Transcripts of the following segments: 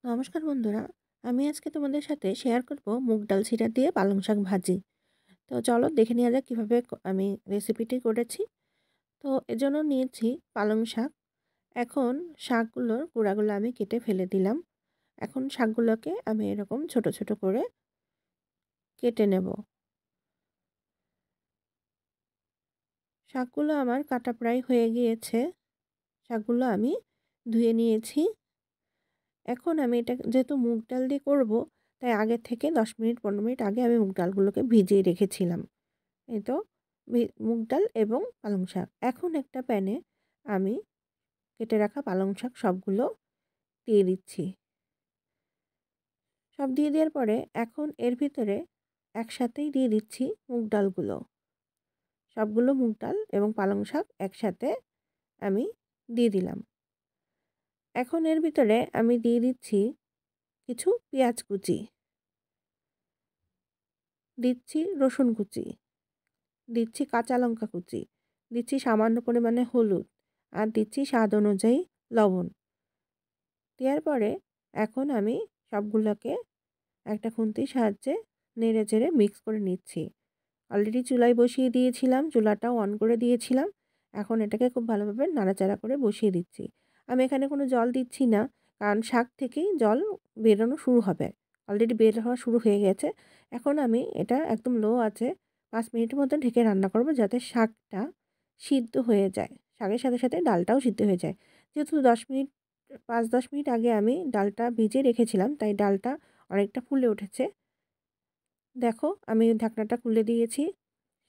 নমস্কার বন্ধুরা, আমি আজকে তোমাদের সাথে শেয়ার করব মুগ ডাল ছিটা দিয়ে পালং শাক ভাজি। তো চলো দেখে নেওয়া যাক কীভাবে আমি রেসিপিটি করেছি। তো এজন্য নিয়েছি পালং শাক। এখন শাকগুলোর গোড়াগুলো আমি কেটে ফেলে দিলাম। এখন শাকগুলোকে আমি এরকম ছোট ছোট করে কেটে নেব। শাকগুলো আমার কাটা প্রায় হয়ে গিয়েছে। শাকগুলো আমি ধুয়ে নিয়েছি। এখন আমি এটা যেহেতু মুগ ডাল দিয়ে করব, তাই আগে থেকে 10 মিনিট 15 মিনিট আগে আমি মুগ ডালগুলোকে ভিজিয়ে রেখেছিলাম। এই তো মুগ ডাল এবং পালং শাক। এখন একটা প্যানে আমি কেটে রাখা পালং শাক সবগুলো দিয়ে দিচ্ছি। সব দিয়ে দেওয়ার পরে এখন এর ভিতরে একসাথেই দিয়ে দিচ্ছি মুগ ডালগুলো। সবগুলো মুগ ডাল এবং পালং শাক একসাথে আমি দিয়ে দিলাম। এখন এর ভিতরে আমি দিয়ে দিচ্ছি কিছু পেঁয়াজ কুচি, দিচ্ছি রসুন কুচি, দিচ্ছি কাঁচা লঙ্কা কুচি, দিচ্ছি সামান্য পরিমাণে হলুদ, আর দিচ্ছি স্বাদ অনুযায়ী লবণ। দেওয়ার পরে এখন আমি সবগুলোকে একটা খুন্তির সাহায্যে নেড়ে চেড়ে মিক্স করে নিচ্ছি। অলরেডি চুলায় বসিয়ে দিয়েছিলাম, চুলাটাও অন করে দিয়েছিলাম। এখন এটাকে খুব ভালোভাবে নাড়াচাড়া করে বসিয়ে দিচ্ছি। আমি এখানে কোনো জল দিচ্ছি না, কারণ শাক থেকেই জল বেরোনো শুরু হবে। অলরেডি বের হওয়া শুরু হয়ে গেছে। এখন আমি এটা একদম লো আছে 5 মিনিটের মতো ঢেকে রান্না করব, যাতে শাকটা সিদ্ধ হয়ে যায়। শাকের সাথে সাথে ডালটাও সিদ্ধ হয়ে যায়। যেহেতু 5-10 মিনিট আগে আমি ডালটা ভিজিয়ে রেখেছিলাম, তাই ডালটা অনেকটা ফুলে উঠেছে। দেখো আমি ঢাকনাটা খুলে দিয়েছি।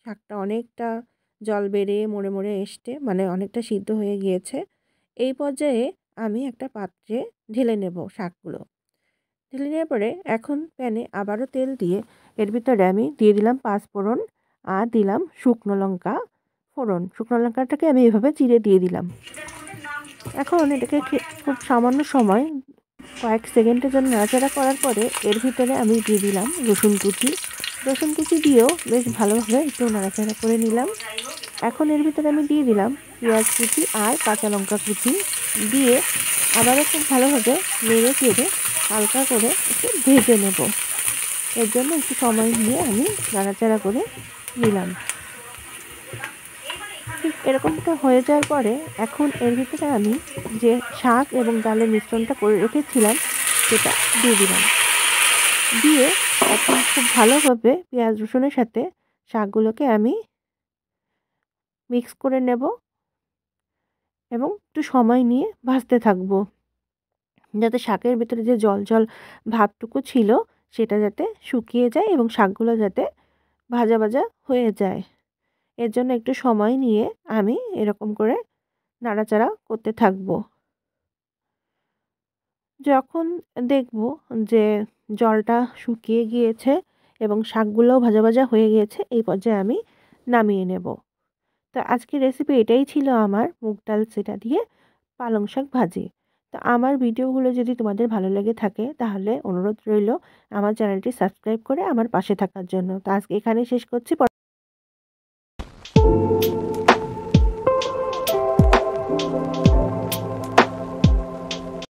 শাকটা অনেকটা জল বেরিয়ে মরে মরে এসছে, মানে অনেকটা সিদ্ধ হয়ে গিয়েছে। এই পর্যায়ে আমি একটা পাত্রে ঢেলে নেব শাকগুলো। ঢেলে নেওয়ার পরে এখন প্যানে আবারও তেল দিয়ে এর ভিতরে আমি দিয়ে দিলাম 5 ফোড়ন, আর দিলাম শুকনো লঙ্কা ফোড়ন। শুকনো লঙ্কাটাকে আমি এভাবে চিড়ে দিয়ে দিলাম। এখন এটাকে খুব সামান্য সময় কয়েক সেকেন্ডের জন্য নাড়াচাড়া করার পরে এর ভিতরে আমি দিয়ে দিলাম রসুন কুচি। রসুন কুচি দিয়েও বেশ ভালোভাবে একটু নাড়াচাড়া করে নিলাম। এখন এর ভিতরে আমি দিয়ে দিলাম পেঁয়াজ কুচি আর কাঁচা লঙ্কা কুচি, দিয়ে আবারও খুব ভালোভাবে নেড়ে চেড়ে হালকা করে একটু ভেজে নেব। এর জন্য একটু সময় নিয়ে আমি নাড়াচাড়া করে নিলাম। ঠিক এরকমটা হয়ে যাওয়ার পরে এখন এর ভিতরে আমি যে শাক এবং ডালের মিশ্রণটা করে রেখেছিলাম সেটা দিয়ে দিলাম। দিয়ে এখন খুব ভালোভাবে পেঁয়াজ রসুনের সাথে শাকগুলোকে আমি মিক্স করে নেব এবং একটু সময় নিয়ে ভাজতে থাকবো, যাতে শাকের ভিতরে যে জল জল ভাবটুকু ছিল সেটা যাতে শুকিয়ে যায় এবং শাকগুলো যাতে ভাজা ভাজা হয়ে যায়। এর জন্য একটু সময় নিয়ে আমি এরকম করে নাড়াচাড়া করতে থাকবো। যখন দেখব যে জলটা শুকিয়ে গিয়েছে এবং শাকগুলোও ভাজা ভাজা হয়ে গিয়েছে, এই পর্যায়ে আমি নামিয়ে নেব। তো আজকের রেসিপি এটাই ছিল আমার মুগ ডাল সেটা দিয়ে পালং শাক ভাজি। তো আমার ভিডিওগুলো যদি তোমাদের ভালো লেগে থাকে তাহলে অনুরোধ রইল আমার চ্যানেলটি সাবস্ক্রাইব করে আমার পাশে থাকার জন্য। তো আজকে এখানেই শেষ করছি।